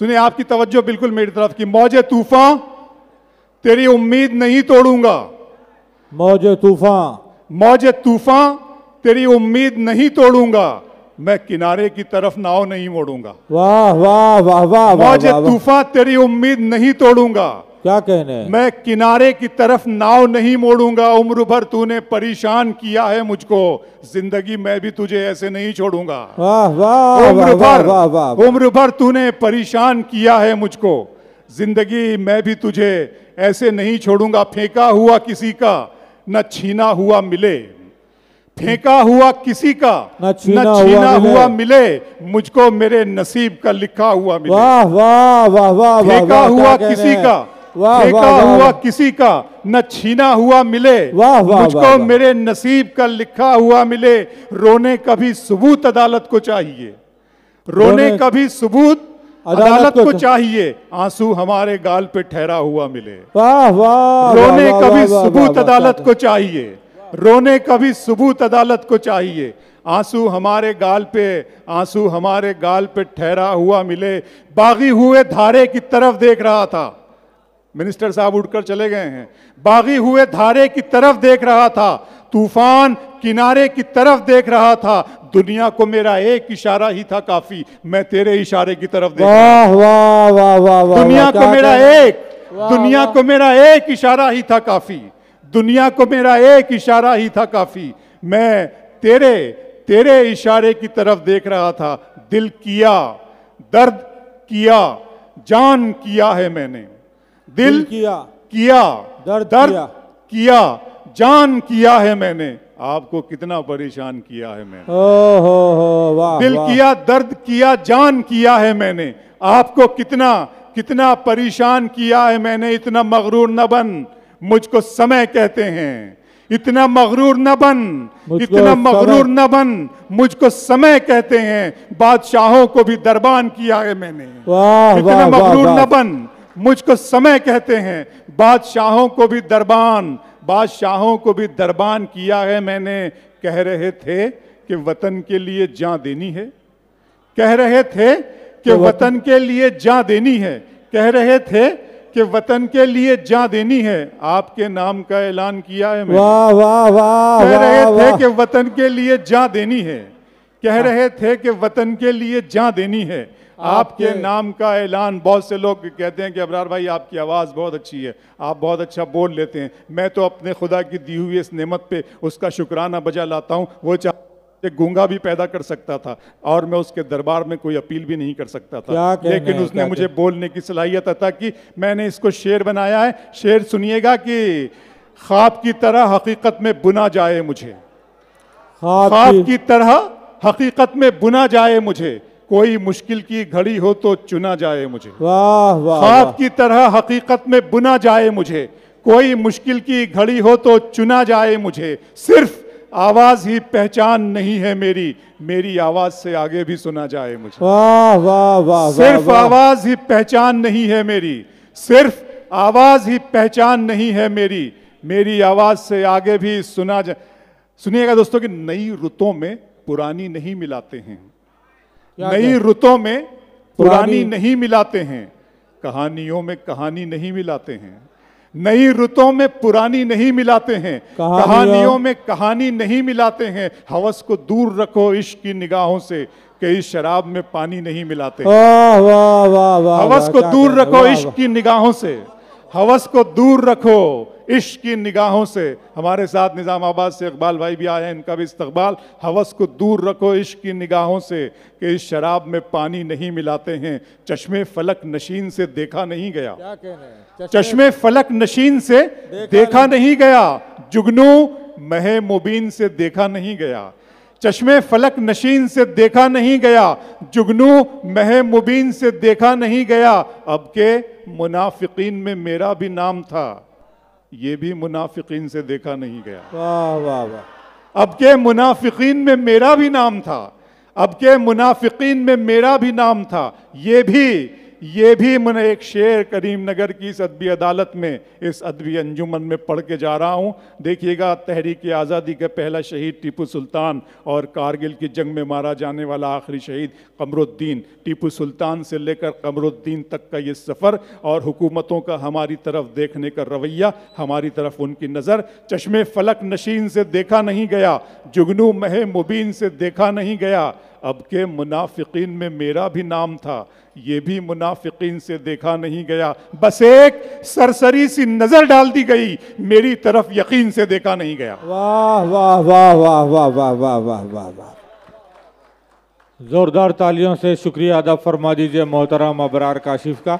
सुनिए, आपकी तवज्जो बिल्कुल मेरी तरफ की। मौजे तूफान तेरी उम्मीद नहीं तोड़ूंगा, मौजे तूफान, मौजे तूफान तेरी उम्मीद नहीं तोड़ूंगा, मैं किनारे की तरफ नाव नहीं मोड़ूंगा। वाह वाह वाह वाह, मौजे तूफान तेरी उम्मीद नहीं तोड़ूंगा, क्या कहने, मैं किनारे की तरफ नाव नहीं मोड़ूंगा। उम्र भर तूने परेशान किया है मुझको, जिंदगी मैं भी तुझे ऐसे नहीं छोड़ूंगा। वाह वाह उम्र भर तूने परेशान किया है मुझको, जिंदगी मैं भी तुझे ऐसे नहीं छोड़ूंगा। फेंका हुआ किसी का न छीना हुआ मिले, फेंका हुआ किसी का न छीना हुआ मिले, मुझको मेरे नसीब का लिखा हुआ मिले। वाह वाह वाह वाह, फेंका हुआ किसी का, फेंका हुआ किसी का न छीना हुआ मिले, मुझको मेरे नसीब का लिखा हुआ मिले। रोने का भी सबूत अदालत को चाहिए, रोने का भी सबूत अदालत को चाहिए, आंसू हमारे गाल पे ठहरा हुआ मिले। वाह वाह, रोने का भी सबूत अदालत को चाहिए, रोने का भी सबूत अदालत को चाहिए, आंसू हमारे गाल पे, आंसू हमारे गाल पे ठहरा हुआ मिले। बागी हुए धारे की तरफ देख रहा था, मिनिस्टर साहब उठकर चले गए हैं। बागी हुए धारे की तरफ देख रहा था, तूफान किनारे की तरफ देख रहा था, दुनिया को मेरा एक इशारा ही था काफी, मैं तेरे इशारे की तरफ देख रहा था। वाह वाह वाह, दुनिया को मेरा एक, दुनिया को मेरा एक इशारा ही था काफी, दुनिया को मेरा एक इशारा ही था काफी, मैं तेरे तेरे इशारे की तरफ देख रहा था। दिल किया, दर्द किया, जान किया है मैंने, दिल किया, दर्द किया, जान किया है मैंने, आपको कितना परेशान किया है मैंने। वाह, दिल किया, दर्द किया, जान किया है मैंने, आपको कितना कितना परेशान किया है मैंने। इतना मगरूर न बन, मुझको समय कहते हैं, इतना मगरूर न बन, इतना मगरूर न बन, मुझको समय कहते हैं। बादशाहों को भी दरबान किया है मैंने, इतना मगरूर न बन, मुझको समय कहते हैं। बादशाहों को भी दरबान, बादशाहों को भी दरबान किया है मैंने। कह रहे थे कि वतन के लिए जान देनी है, कह रहे थे कि वतन के लिए जान देनी है, कह रहे थे कि वतन के लिए जान देनी है, आपके नाम का ऐलान किया है मैंने। वाह वाह वाह, कह रहे थे कि वतन के लिए जान देनी है, कह रहे थे कि वतन के लिए जान देनी है, आपके नाम का ऐलान। बहुत से लोग कहते हैं कि अबरार भाई आपकी आवाज़ बहुत अच्छी है, आप बहुत अच्छा बोल लेते हैं। मैं तो अपने खुदा की दी हुई इस नेमत पे उसका शुक्राना बजा लाता हूँ। वो चाहे गूंगा भी पैदा कर सकता था और मैं उसके दरबार में कोई अपील भी नहीं कर सकता था, लेकिन उसने मुझे बोलने की सलाहियत अता की। मैंने इसको शेर बनाया है, शेर सुनिएगा कि ख्वाब की तरह हकीकत में बुना जाए मुझे, ख्वाब की तरह हकीकत में बुना जाए मुझे, कोई मुश्किल की घड़ी हो तो चुना जाए मुझे। वाह वाह, ख्वाब की तरह हकीकत में बुना जाए मुझे, कोई मुश्किल की घड़ी हो तो चुना जाए मुझे। सिर्फ आवाज ही पहचान नहीं है मेरी, मेरी आवाज से आगे भी सुना जाए मुझे। वाह वाह वाह, सिर्फ आवाज ही पहचान नहीं है मेरी, सिर्फ आवाज ही पहचान नहीं है मेरी, मेरी आवाज से आगे भी सुना जाए। सुनिएगा दोस्तों कि नई रुतों में पुरानी नहीं मिलाते हैं, नई रुतों में पुरानी नहीं मिलाते हैं, कहानियों में कहानी नहीं मिलाते हैं, नई रुतों में पुरानी नहीं मिलाते हैं, कहानियों में कहानी नहीं मिलाते हैं। हवस को दूर रखो इश्क की निगाहों से, कि इस शराब में पानी नहीं मिलाते। वाह वाह वाह वाह, हवस को दूर रखो इश्क की निगाहों से, हवस को दूर रखो इश्क की निगाहों से। हमारे साथ निजामाबाद से इकबाल भाई भी आए हैं, इनका भी इस्तकबाल। हवस को दूर रखो इश्क की निगाहों से, कि इस शराब में पानी नहीं मिलाते हैं। चश्मे फलक नशीन से देखा नहीं गया, चश्मे फलक नशीन से देखा नहीं गया, जुगनू महे मुबीन से देखा नहीं गया। चश्मे फलक नशीन से देखा नहीं गया, जुगनू महे मुबीन से देखा नहीं गया। अब के मुनाफिकीन में मेरा भी नाम था, ये भी मुनाफिकीन से देखा नहीं गया। वाह वाह वाह, अब के मुनाफिकीन में मेरा भी नाम था, अब के मुनाफिकीन में मेरा भी नाम था, ये भी ये भी मैंने एक शेर करीमनगर की इस अदबी अदालत में, इस अदबी अंजुमन में पढ़ के जा रहा हूँ। देखिएगा, तहरीक आज़ादी का पहला शहीद टीपू सुल्तान और कारगिल की जंग में मारा जाने वाला आखिरी शहीद कमरुद्दीन, टीपू सुल्तान से लेकर कमरुद्दीन तक का ये सफ़र और हुकूमतों का हमारी तरफ देखने का रवैया, हमारी तरफ उनकी नज़र। चश्मे फलक नशीन से देखा नहीं गया, जुगनू महे मुबीन से देखा नहीं गया, अब के मुनाफिकीन में मेरा भी नाम था, ये भी मुनाफिकीन से देखा नहीं गया, बस एक सरसरी सी नजर डाल दी गई, मेरी तरफ यकीन से देखा नहीं गया। वाह वाह वाह वाह वाह वाह वाह वाह वाह वाह। जोरदार तालियों से शुक्रिया अदा फरमा दीजिए मोहतरम अबरार काशिफ का।